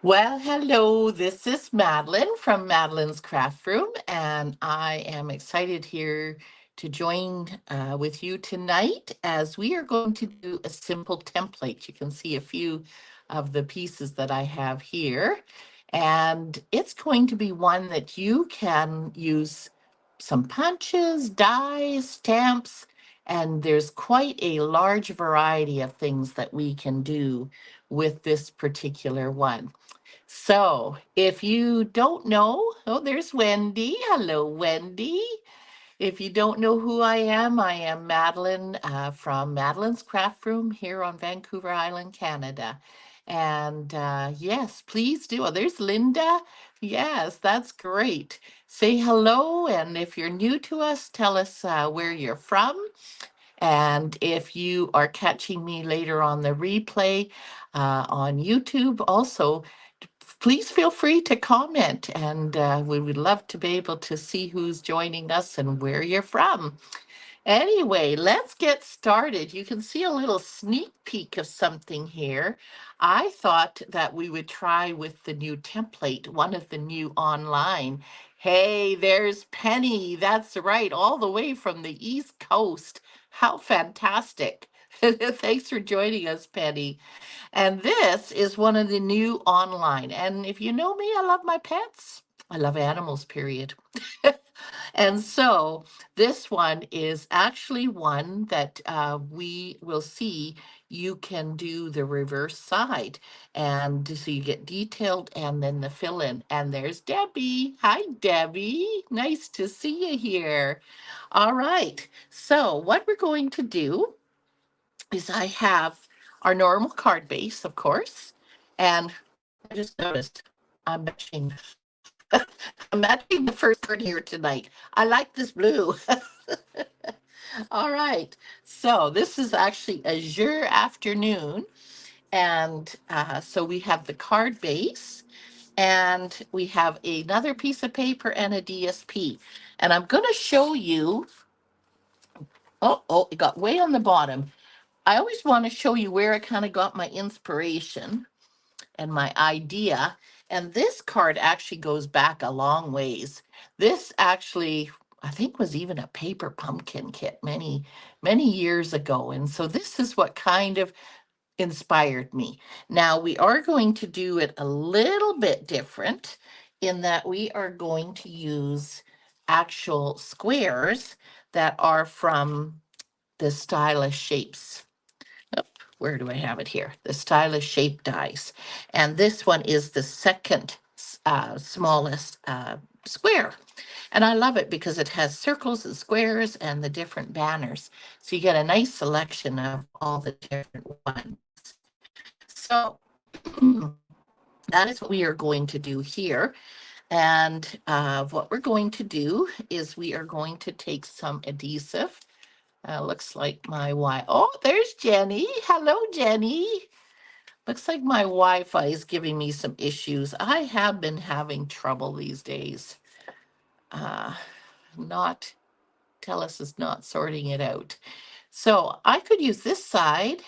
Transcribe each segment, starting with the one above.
Well, hello. This is Madeline from Madeline's Craft Room, and I am excited here to join with you tonight as we are going to do a simple template. You can see a few of the pieces that I have here, and it's going to be one that you can use some punches, dies, stamps, and there's quite a large variety of things that we can do with this particular one. So, if you don't know, oh, there's Wendy. Hello, Wendy. If you don't know who I am Madeline from Madeline's Craft Room here on Vancouver Island, Canada. And yes, please do. Oh, there's Linda. Yes, that's great. Say hello. And if you're new to us, tell us where you're from. And if you are catching me later on the replay on YouTube, also please feel free to comment, and we would love to be able to see who's joining us and where you're from. Anyway, let's get started. You can see a little sneak peek of something here. I thought that we would try with the new template, one of the new online. Hey, there's Penny. That's right, all the way from the East Coast. How fantastic. Thanks for joining us, Penny. And this is one of the new online. And if you know me, I love my pets. I love animals, period. And so this one is actually one that we will see you can do the reverse side. And so you get detailed and then the fill in. And there's Debbie. Hi, Debbie. Nice to see you here. All right. So what we're going to do is I have our normal card base, of course, and I just noticed I'm matching. I'm matching the first card here tonight. I like this blue. All right. So this is actually Azure Afternoon. And so we have the card base and we have another piece of paper and a DSP. And I'm going to show you. Oh, it got way on the bottom. I always want to show you where I kind of got my inspiration and my idea. And this card actually goes back a long ways. This actually, I think, was even a paper pumpkin kit many, many years ago. And so this is what kind of inspired me. Now, we are going to do it a little bit different in that we are going to use actual squares that are from the Stylish Shapes. Oh, where do I have it here? The Stylish Shape dies. And this one is the second smallest square. And I love it because it has circles and squares and the different banners. So you get a nice selection of all the different ones. So that is what we are going to do here. And what we're going to do is we are going to take some adhesive. Looks like my Wi. Oh, there's Jenny. Hello, Jenny. Looks like my Wi-Fi is giving me some issues. I have been having trouble these days. Uh, not Telus is not sorting it out. So I could use this side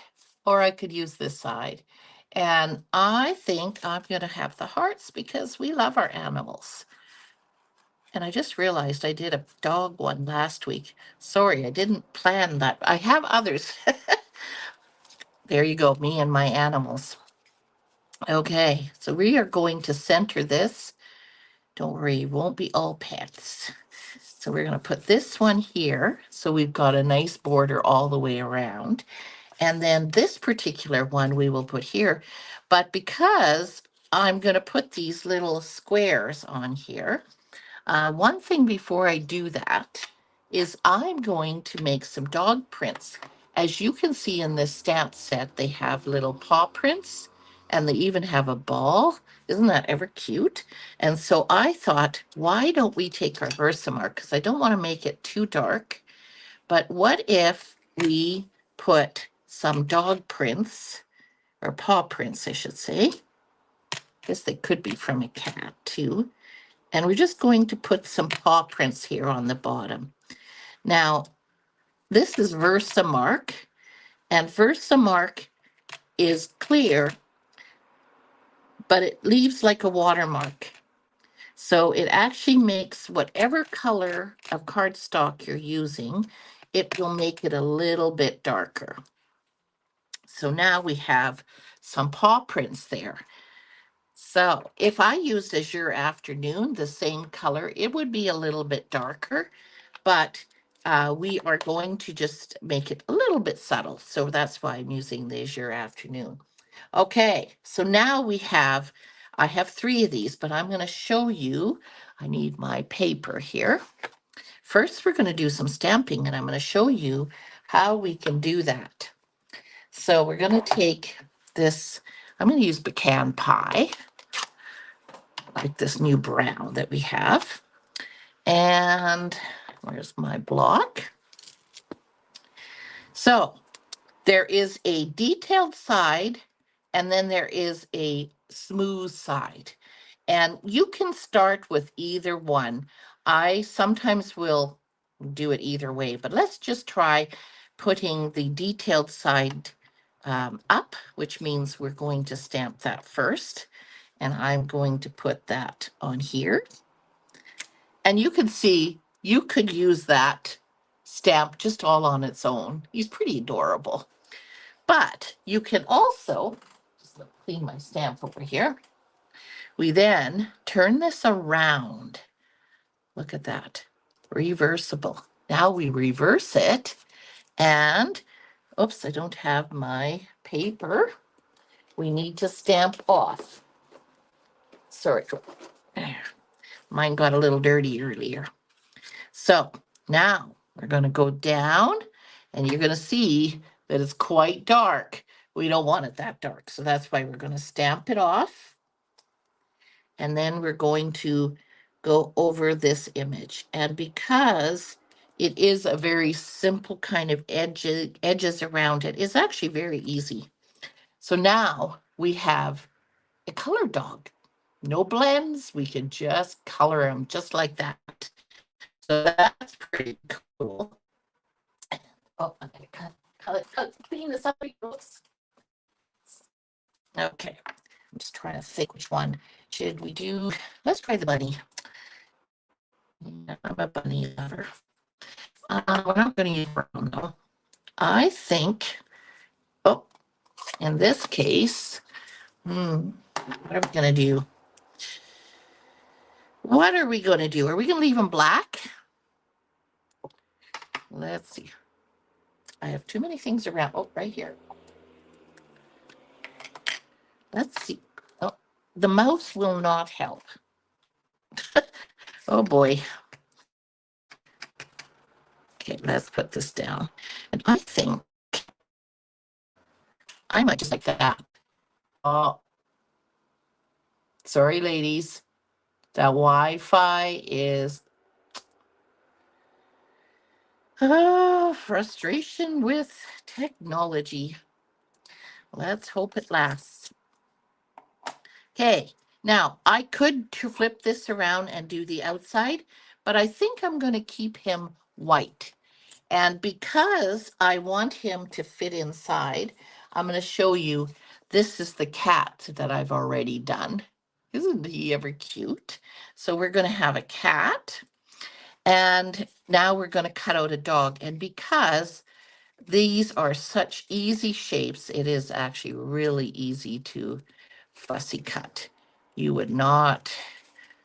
or I could use this side. And I think I'm going to have the hearts because we love our animals. And I just realized I did a dog one last week. Sorry, I didn't plan that. I have others. There you go, me and my animals. Okay, so we are going to center this. Don't worry, it won't be all pets. So we're going to put this one here. So we've got a nice border all the way around. And then this particular one we will put here. But because I'm going to put these little squares on here, one thing before I do that is I'm going to make some dog prints. As you can see in this stamp set, they have little paw prints and they even have a ball. Isn't that ever cute? And so I thought, why don't we take our Versamark? Because I don't want to make it too dark. But what if we put some dog prints or paw prints, I should say? I guess they could be from a cat too. And we're just going to put some paw prints here on the bottom. Now, this is Versamark, and Versamark is clear, but it leaves like a watermark. So it actually makes whatever color of cardstock you're using, it will make it a little bit darker. So now we have some paw prints there. So if I used Azure Afternoon, the same color, it would be a little bit darker, but we are going to just make it a little bit subtle. So that's why I'm using the Azure Afternoon. Okay, so now I have 3 of these, but I'm going to show you. I need my paper here. First, we're going to do some stamping, and I'm going to show you how we can do that. So we're going to take this, I'm going to use pecan pie, like this new brown that we have. And where's my block? So there is a detailed side, and then there is a smooth side. And you can start with either one. I sometimes will do it either way, but let's just try putting the detailed side up, which means we're going to stamp that first. And I'm going to put that on here. And you can see you could use that stamp just all on its own. He's pretty adorable. But you can also, just clean my stamp over here. We then turn this around. Look at that, reversible. Now we reverse it and, oops, I don't have my paper. We need to stamp off. Sorry, mine got a little dirty earlier. So now we're going to go down and you're going to see that it's quite dark. We don't want it that dark. So that's why we're going to stamp it off. And then we're going to go over this image. And because it is a very simple kind of edges around it, it's actually very easy. So now we have a color dog. No blends. We can just color them just like that. So that's pretty cool. Oh, I'm gonna clean this up. Oops. Okay, I'm just trying to think which one should we do. Let's try the bunny. Yeah, I'm a bunny lover. We're not going to use brown though. I think, oh, in this case, what are we going to do? What are we going to do? Are we going to leave them black? Let's see. I have too many things around. Oh, right here. Let's see. Oh, the mouse will not help. Oh boy. Okay, let's put this down. And I think I might just like that. Oh, sorry, ladies. The Wi-Fi is frustration with technology. Let's hope it lasts. Okay, now I could flip this around and do the outside, but I think I'm going to keep him white. And because I want him to fit inside, I'm going to show you, this is the cat that I've already done. Isn't he ever cute? So we're going to have a cat. And now we're going to cut out a dog. And because these are such easy shapes, it is actually really easy to fussy cut. You would not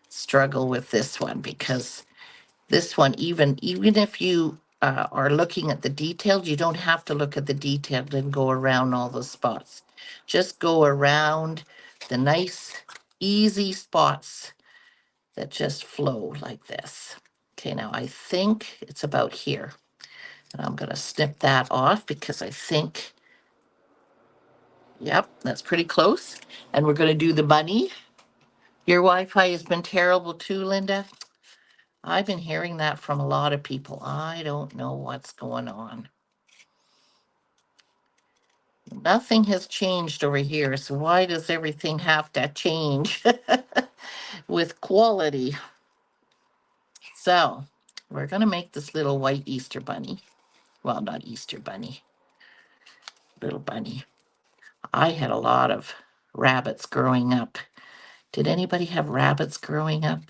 struggle with this one because this one, even if you are looking at the details, you don't have to look at the detail and go around all the spots. Just go around the nice, easy spots that just flow like this. Okay, now I think it's about here. And I'm going to snip that off because I think, yep, that's pretty close. And we're going to do the bunny. Your Wi-Fi has been terrible too, Linda. I've been hearing that from a lot of people. I don't know what's going on. Nothing has changed over here, so why does everything have to change with quality? So we're going to make this little white Easter bunny. Well, not Easter bunny, little bunny. I had a lot of rabbits growing up, Did anybody have rabbits growing up?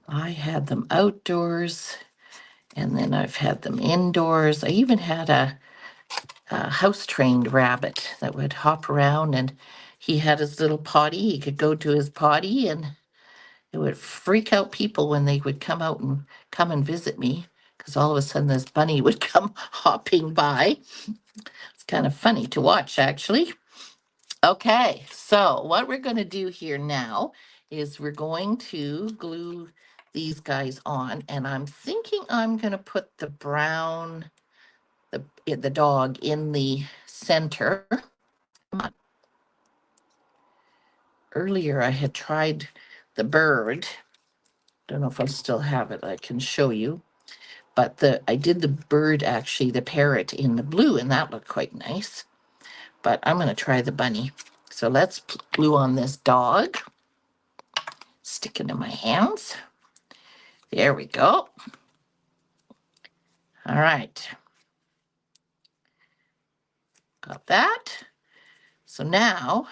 I had them outdoors, and then I've had them indoors. I even had a house-trained rabbit that would hop around, and he had his little potty. He could go to his potty, and it would freak out people when they would come out and come and visit me, because all of a sudden this bunny would come hopping by. It's kind of funny to watch, actually. Okay, so what we're going to do here now is we're going to glue these guys on, and I'm thinking I'm going to put the brown, the dog in the center. Come on. Earlier I had tried the bird. Don't know if I still have it. I can show you. But I did the bird, actually, the parrot in the blue, and that looked quite nice. But I'm going to try the bunny. So let's glue on this dog. Stick it in my hands. There we go. All right. Got that. So now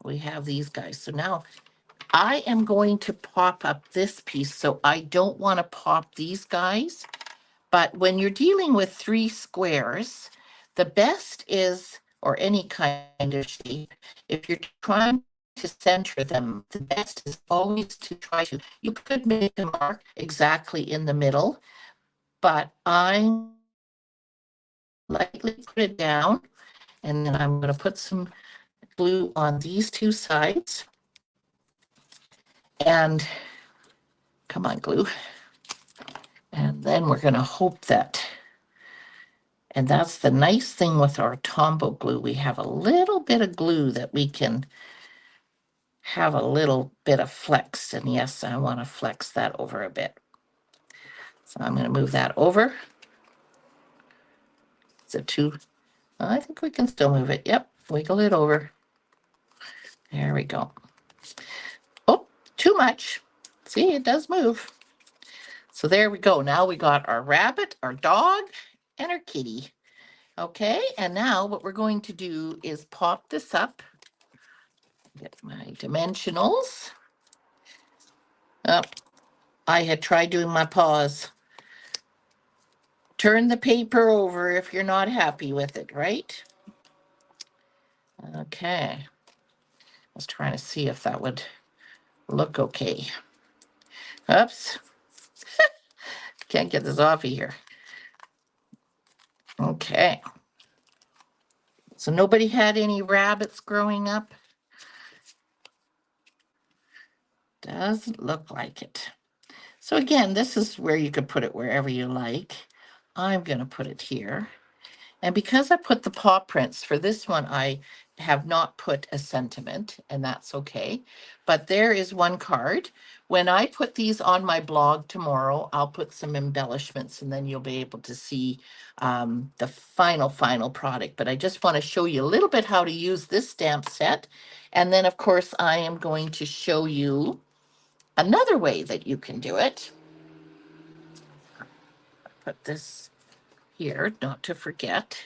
we have these guys. So now I am going to pop up this piece. So I don't want to pop these guys. But when you're dealing with 3 squares, the best is, or any kind of shape, if you're trying to center them, the best is always to try to, you could make a mark exactly in the middle, but I lightly put it down, and then I'm going to put some glue on these 2 sides. And come on, glue. And then we're going to hope that, and that's the nice thing with our Tombow glue, we have a little bit of glue that we can have a little bit of flex. And yes, I want to flex that over a bit. So I'm going to move that over. Is it too? I think we can still move it. Yep, wiggle it over. There we go. Oh, too much. See, it does move. So there we go. Now we got our rabbit, our dog, and our kitty. Okay, and now what we're going to do is pop this up. Get my dimensionals. Oh, I had tried doing my paws. Turn the paper over if you're not happy with it, right? Okay. I was trying to see if that would look okay. Oops. Can't get this off of here. Okay. So nobody had any rabbits growing up? Doesn't look like it. So again, this is where you could put it wherever you like. I'm going to put it here. And because I put the paw prints for this one, I have not put a sentiment, and that's okay. But there is one card. When I put these on my blog tomorrow, I'll put some embellishments, and then you'll be able to see the final product. But I just want to show you a little bit how to use this stamp set. And then, of course, I am going to show you another way that you can do it. Put this here, not to forget.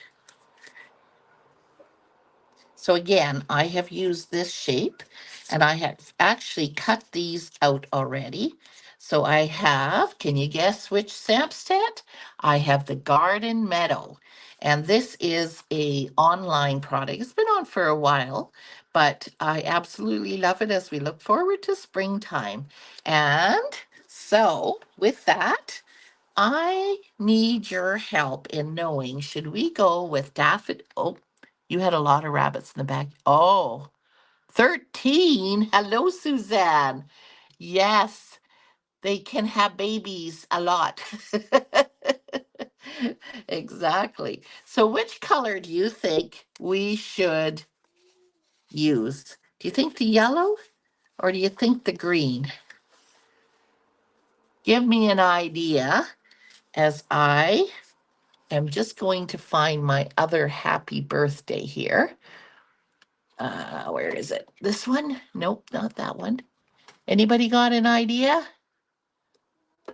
So again, I have used this shape, and I have actually cut these out already. So I have, can you guess which stamp set? I have the Garden Meadow. And this is a online product. It's been on for a while, but I absolutely love it as we look forward to springtime. And so with that, I need your help in knowing, should we go with daffodil? Oh, you had a lot of rabbits in the back. Oh, 13. Hello, Suzanne. Yes, they can have babies a lot. Exactly. So which color do you think we should use? Do you think the yellow or do you think the green? Give me an idea as I am just going to find my other happy birthday here. Where is it? This one? Nope, not that one. Anybody got an idea?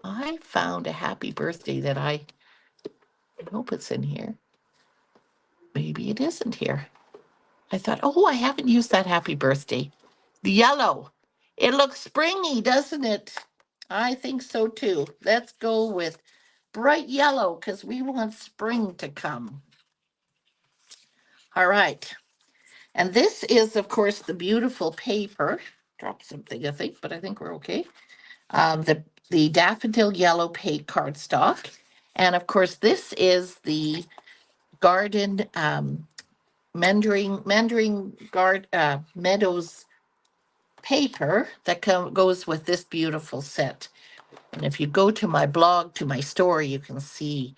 I found a happy birthday that I hope it's in here. Maybe it isn't here. I thought, oh, I haven't used that happy birthday. The yellow. It looks springy, doesn't it? I think so too. Let's go with bright yellow because we want spring to come. All right. And this is, of course, the beautiful paper. Dropped something, I think, but I think we're okay. The daffodil yellow paint cardstock. And of course, this is the garden Meadows paper that goes with this beautiful set. And if you go to my blog, to my story, you can see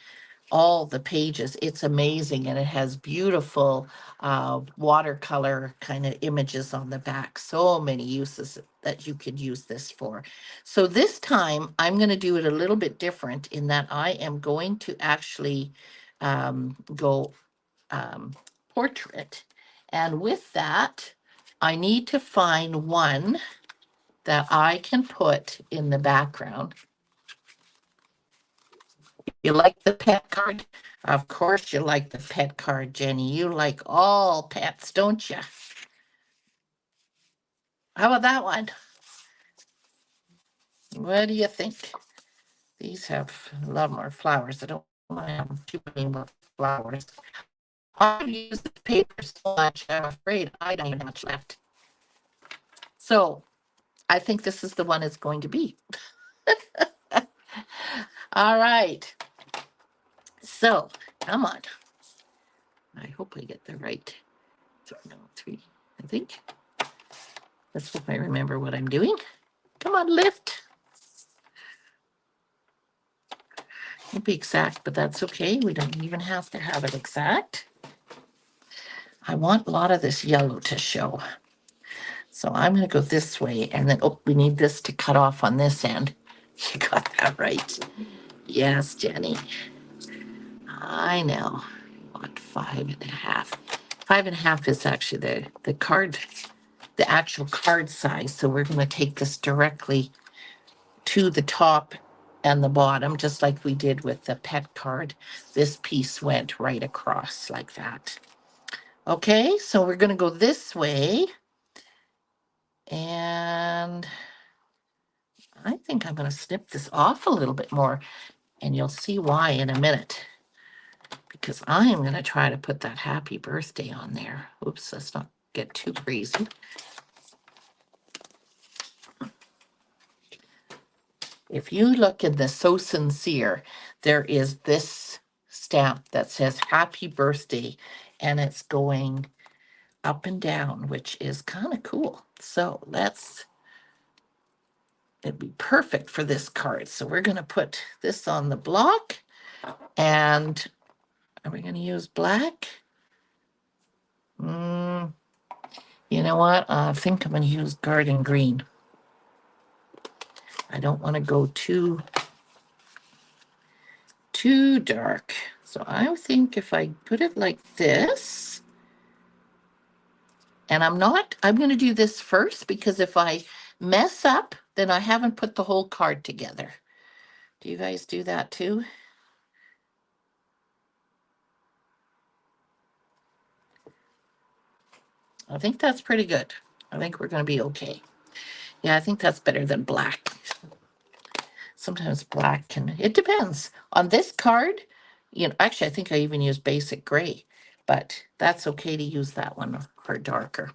all the pages. It's amazing, and it has beautiful watercolor kind of images on the back. So many uses that you could use this for. So this time I'm going to do it a little bit different in that I am going to actually go portrait. And with that, I need to find one that I can put in the background. You like the pet card? Of course you like the pet card, Jenny. You like all pets, don't you? How about that one? What do you think? These have a lot more flowers. I don't want to have too many more flowers. I've used the paper so much, I'm afraid I don't have much left. So I think this is the one it's going to be. All right. So come on. I hope I get the right. No, 3, I think. Let's hope I remember what I'm doing. Come on, lift. Won't be exact, but that's okay. We don't even have to have it exact. I want a lot of this yellow to show. So I'm going to go this way, and then, oh, we need this to cut off on this end. You got that right. Yes, Jenny. I know. What, 5.5? 5.5 is actually the card, the actual card size. So we're going to take this directly to the top and the bottom, just like we did with the pet card. This piece went right across like that. Okay, so we're going to go this way. And I think I'm going to snip this off a little bit more, and you'll see why in a minute. Because I am going to try to put that happy birthday on there. Oops, let's not get too crazy. If you look in the So Sincere, there is this stamp that says happy birthday, and it's going up and down, which is kind of cool. So it'd be perfect for this card. So we're going to put this on the block, and are we going to use black? You know what? I think I'm going to use garden green. I don't want to go too dark. So I think if I put it like this, and I'm going to do this first, because if I mess up, then I haven't put the whole card together. Do you guys do that too? I think that's pretty good. I think we're going to be okay. Yeah, I think that's better than black. Sometimes black it depends. On this card, actually, I think I even use basic gray, but that's okay to use that one for darker.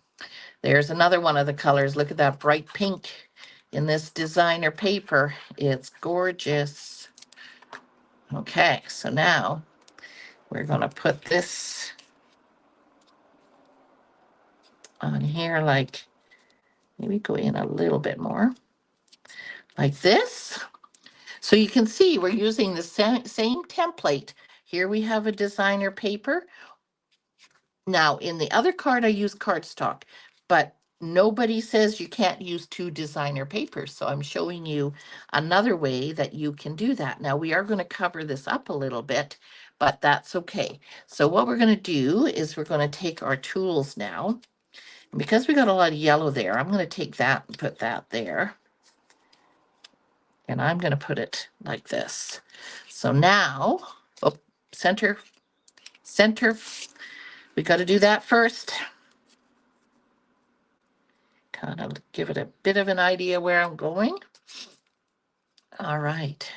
There's another one of the colors. Look at that bright pink in this designer paper. It's gorgeous. Okay, so now we're going to put this on here, like maybe go in a little bit more like this. So you can see we're using the same template. Here we have a designer paper. Now in the other card, I use cardstock, but nobody says you can't use 2 designer papers. So I'm showing you another way that you can do that. Now we are going to cover this up a little bit, but that's okay. So what we're going to do is we're going to take our tools now. And because we got a lot of yellow there, I'm going to take that and put that there. And I'm going to put it like this. So now, center. We got to do that first. kind of give it a bit of an idea where I'm going. All right.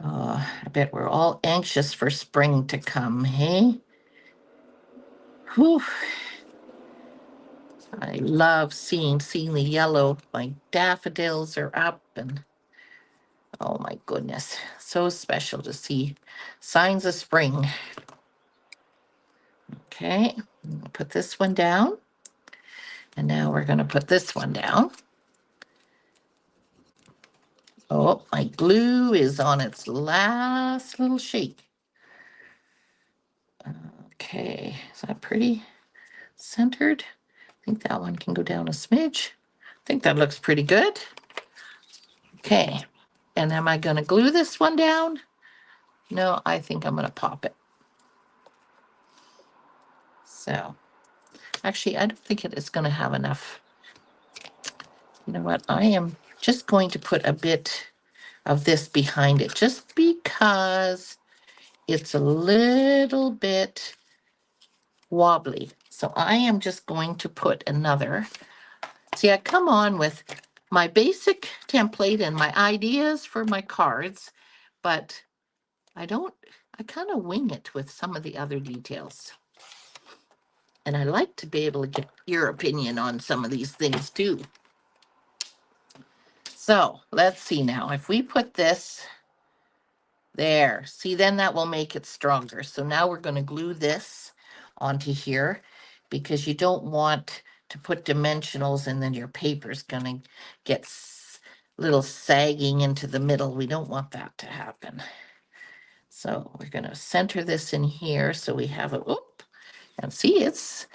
I bet we're all anxious for spring to come, hey? Whew. I love seeing the yellow. My daffodils are up, and oh my goodness, so special to see signs of spring. Okay, put this one down. And now we're going to put this one down. Oh, my glue is on its last little shake. Okay, is that pretty centered? I think that one can go down a smidge. I think that looks pretty good. Okay, and am I going to glue this one down? No, I think I'm going to pop it. So, actually, I don't think it is going to have enough. You know what? I am just going to put a bit of this behind it, just because it's a little bit wobbly. So I am just going to put another. See, I come on with my basic template and my ideas for my cards, but I kind of wing it with some of the other details. And I like to be able to get your opinion on some of these things too. So let's see now. If we put this there, see, then that will make it stronger. So now we're going to glue this onto here, because you don't want to put dimensionals and then your paper's going to get little sagging into the middle. We don't want that to happen. So we're going to center this in here so we have it. Oop, and see, it's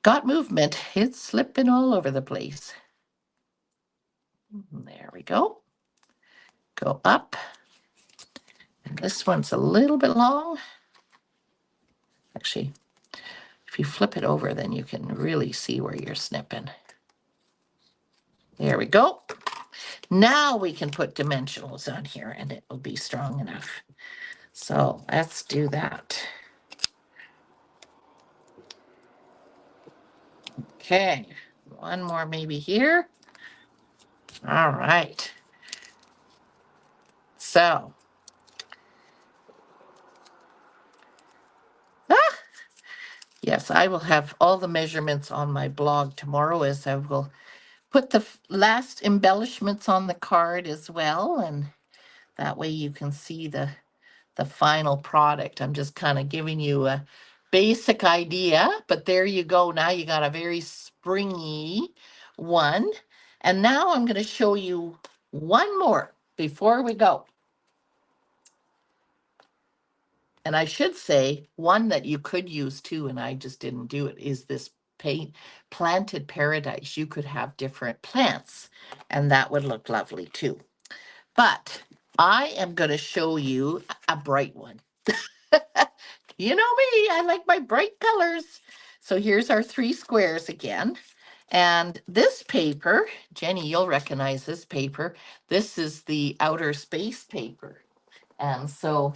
got movement. It's slipping all over the place. There we go. Go up. And this one's a little bit long. Actually, if you flip it over, then you can really see where you're snipping. There we go. Now we can put dimensionals on here and it will be strong enough. So let's do that. Okay, one more maybe here. All right. So, yes, I will have all the measurements on my blog tomorrow, as I will put the last embellishments on the card as well. And that way you can see the final product. I'm just kind of giving you a basic idea, but there you go. Now you got a very springy one. And now I'm going to show you one more before we go. And I should say one that you could use too, and I just didn't do it, is this planted paradise. You could have different plants and that would look lovely too. But I am going to show you a bright one. You know me, I like my bright colors. So here's our 3 squares again. And this paper, Jenny, you'll recognize this paper. This is the outer space paper. And so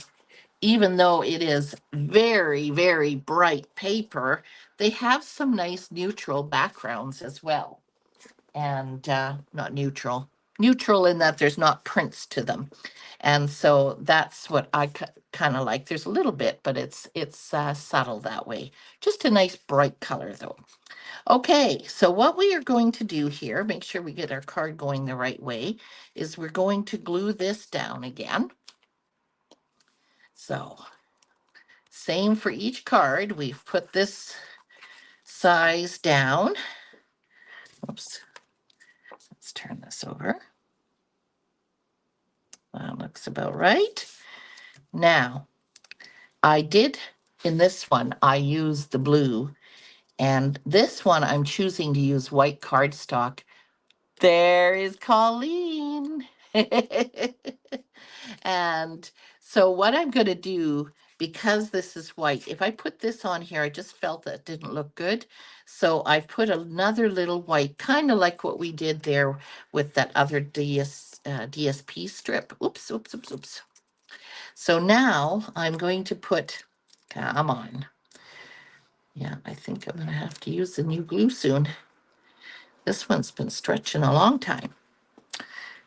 even though it is very, very bright paper, they have some nice neutral backgrounds as well. And not neutral in that there's not prints to them. And so that's what I kind of like. There's a little bit, but it's subtle that way. Just a nice bright color though. Okay, so what we are going to do here, make sure we get our card going the right way, is we're going to glue this down again. So same for each card. We've put this size down. Oops. Let's turn this over. That looks about right. Now, I did, in this one, I used the blue, and this one I'm choosing to use white cardstock. There is Colleen. And so what I'm going to do, because this is white, if I put this on here, I just felt that it didn't look good. So I've put another little white, kind of like what we did there with that other DSP strip. Oops, oops, oops, oops. So now I'm going to put, come on. Yeah, I think I'm gonna have to use the new glue soon. This one's been stretching a long time.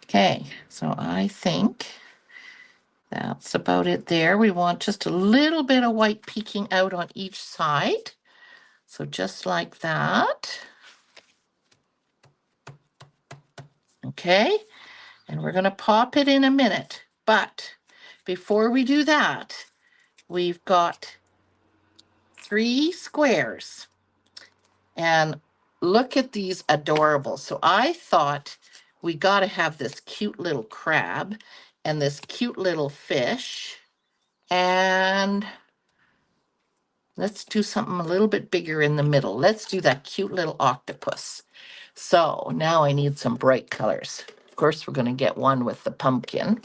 Okay, so I think that's about it there. We want just a little bit of white peeking out on each side. So just like that. Okay, and we're gonna pop it in a minute. But before we do that, we've got 3 squares. And look at these adorable. So I thought we got to have this cute little crab and this cute little fish. And let's do something a little bit bigger in the middle. Let's do that cute little octopus. So now I need some bright colors. Of course, we're going to get one with the pumpkin.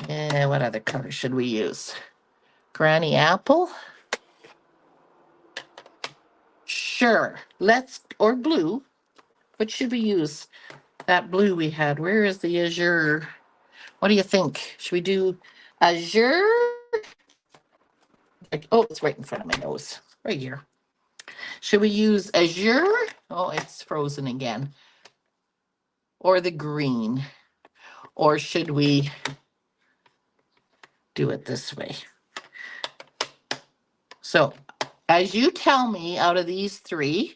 And what other color should we use? Granny apple? Sure. Or blue. What should we use? That blue we had. Where is the azure? What do you think? Should we do azure? Oh, it's right in front of my nose. Right here. Should we use azure? Oh, it's frozen again. Or the green? Or should we do it this way? So, as you tell me out of these 3,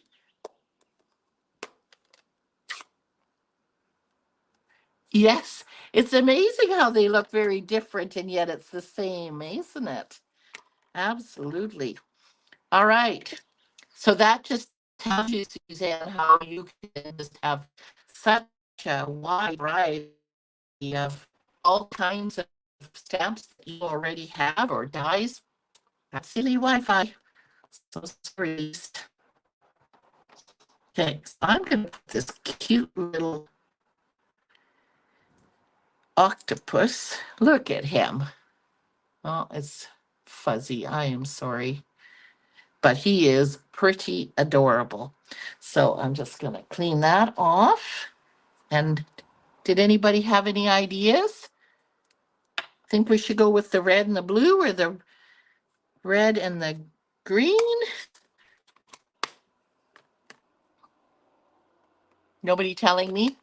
yes, it's amazing how they look very different and yet it's the same, isn't it? Absolutely. All right. So that just tells you, Suzanne, how you can just have such a wide variety of all kinds of stamps that you already have or dies. That's silly Wi-Fi. So sorry. Okay, so I'm going to put this cute little octopus. Look at him. Oh, it's fuzzy. I am sorry. But he is pretty adorable. So I'm just going to clean that off. And did anybody have any ideas? Think we should go with the red and the blue or the red and the green? Nobody telling me?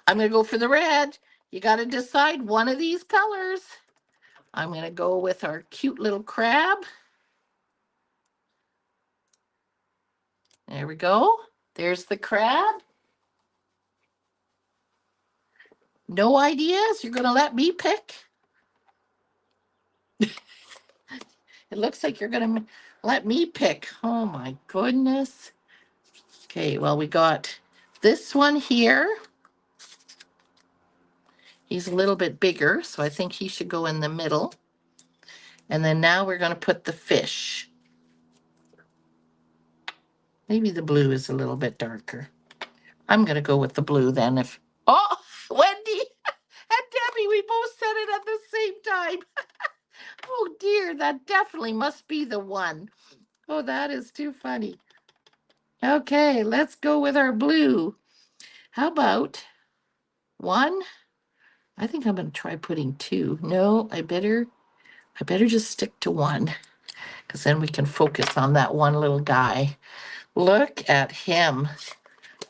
I'm going to go for the red. You got to decide one of these colors. I'm going to go with our cute little crab. There we go. There's the crab. No ideas? You're going to let me pick? It looks like you're going to let me pick. Oh my goodness. Okay, well, we got this one here. He's a little bit bigger, so I think he should go in the middle. And then now we're going to put the fish. Maybe the blue is a little bit darker. I'm going to go with the blue then. Oh, Wendy and Debbie, we both said it at the same time. Oh dear, that definitely must be the one. Oh, that is too funny. Okay, let's go with our blue. How about 1? I think I'm going to try putting 2. No, I better just stick to 1 because then we can focus on that one little guy. Look at him.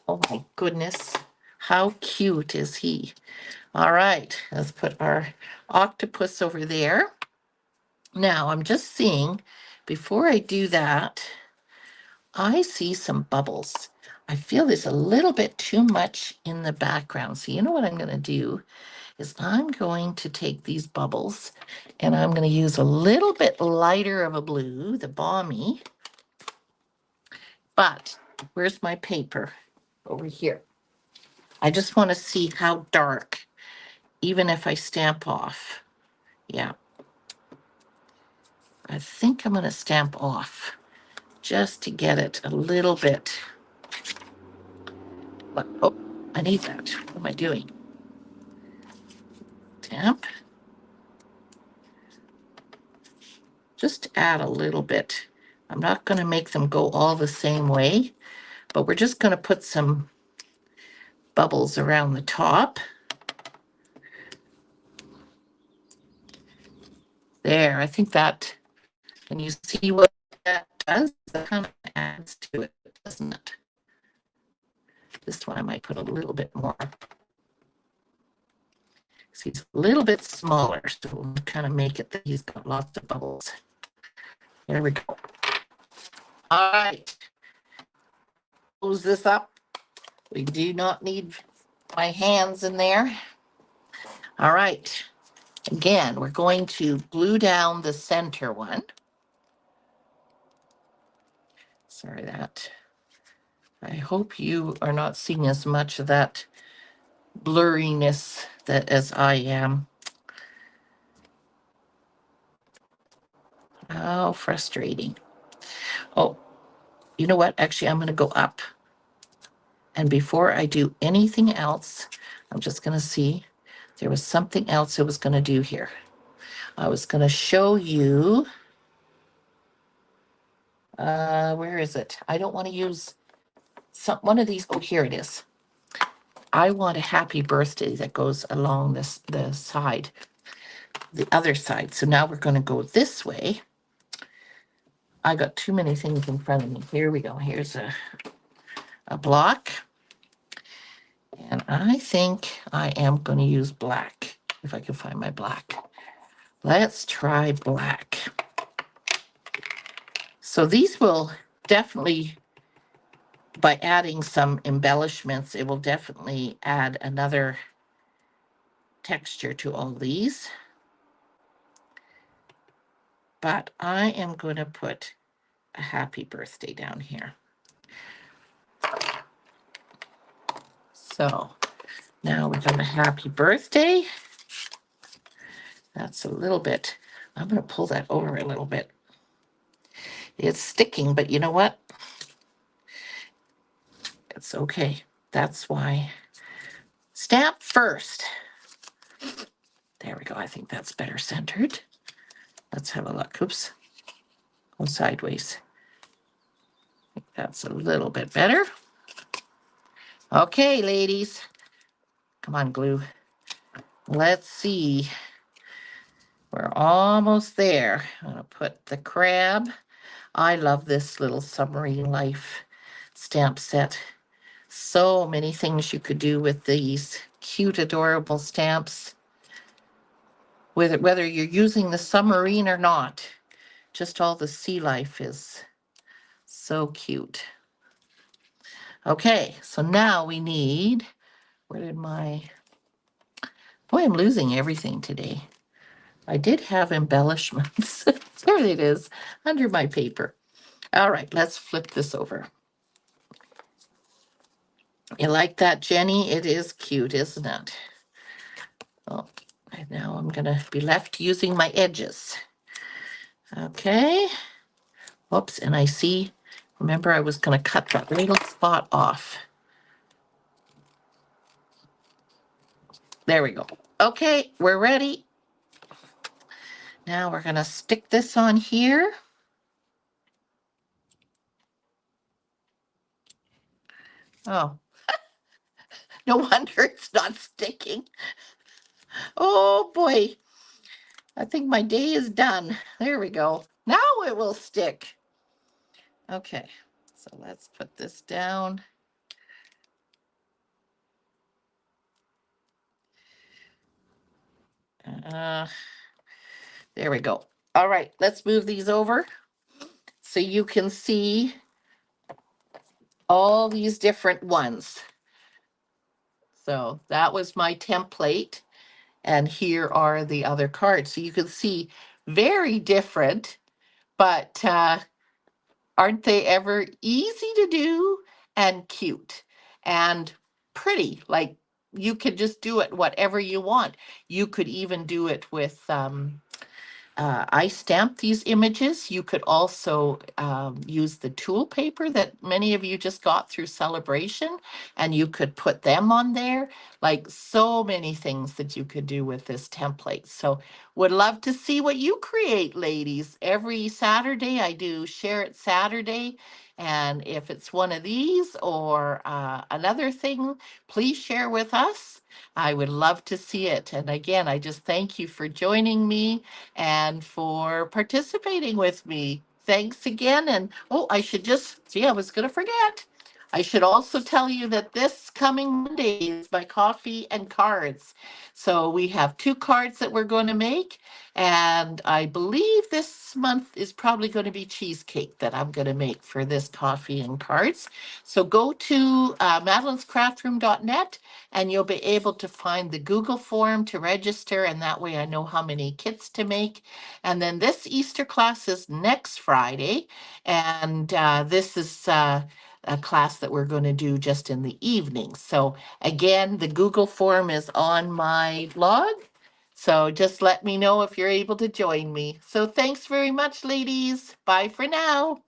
Oh my goodness. How cute is he? All right, let's put our octopus over there. Now I'm just seeing, before I do that, I see some bubbles. I feel there's a little bit too much in the background. So you know what I'm going to do is I'm going to take these bubbles and I'm going to use a little bit lighter of a blue, the Balmy. But where's my paper? Over here. I just want to see how dark, even if I stamp off. Yeah. I think I'm going to stamp off just to get it a little bit. Oh, I need that. What am I doing? Stamp. Just add a little bit. I'm not going to make them go all the same way, but we're just going to put some bubbles around the top. There, I think that, can you see what does, that kind of adds to it, doesn't it? This one I might put a little bit more. See, he's a little bit smaller, so we'll kind of make it that he's got lots of bubbles. There we go. All right. Close this up. We do not need my hands in there. All right. Again, we're going to glue down the center one. Sorry that. I hope you are not seeing as much of that blurriness that as I am. How frustrating. Oh, you know what? Actually, I'm going to go up. And before I do anything else, I'm just going to see. There was something else I was going to do here. I was going to show you. Where is it? I don't want to use one of these. Oh, here it is. I want a happy birthday that goes along the side, the other side. So now we're going to go this way. I got too many things in front of me. Here we go. Here's a block. And I think I am going to use black, if I can find my black. Let's try black. So these will definitely, by adding some embellishments, it will definitely add another texture to all these. But I am going to put a happy birthday down here. So now we've got a happy birthday. That's a little bit, I'm going to pull that over a little bit. It's sticking, but you know what? It's okay. That's why. Stamp first. There we go. I think that's better centered. Let's have a look. Oops. Go sideways. I think that's a little bit better. Okay, ladies. Come on, glue. Let's see. We're almost there. I'm going to put the crab. I love this little Submarine Life stamp set. So many things you could do with these cute, adorable stamps. Whether you're using the submarine or not, just all the sea life is so cute. Okay, so now we need, where did my, boy, I'm losing everything today. I did have embellishments. There it is, under my paper. All right, let's flip this over. You like that, Jenny? It is cute, isn't it? Oh, and now I'm gonna be left using my edges. Okay. Whoops, and I see, remember I was gonna cut that little spot off. There we go. Okay, we're ready. Now we're gonna stick this on here. Oh, no wonder it's not sticking. Oh boy, I think my day is done. There we go. Now it will stick. Okay, so let's put this down. There we go. All right, let's move these over so you can see all these different ones. So that was my template. And here are the other cards. So you can see very different, but aren't they ever easy to do and cute and pretty? Like you could just do it whatever you want. You could even do it with I stamped these images. You could also use the tool paper that many of you just got through Celebration, and you could put them on there. Like so many things that you could do with this template. So would love to see what you create, ladies. Every Saturday I do Share It Saturday. And if it's one of these or another thing, please share with us. I would love to see it. And again, I just thank you for joining me and for participating with me. thanks again. And oh, I should just see, I was going to forget. I should also tell you that this coming Monday is my coffee and cards. So we have two cards that we're going to make. And I believe this month is probably going to be cheesecake that I'm going to make for this coffee and cards. So go to madelinescraftroom.net and you'll be able to find the Google form to register. And that way I know how many kits to make. And then this Easter class is next Friday. And this is a class that we're going to do just in the evening. So again, the Google form is on my blog. So just let me know if you're able to join me. So thanks very much, ladies. Bye for now.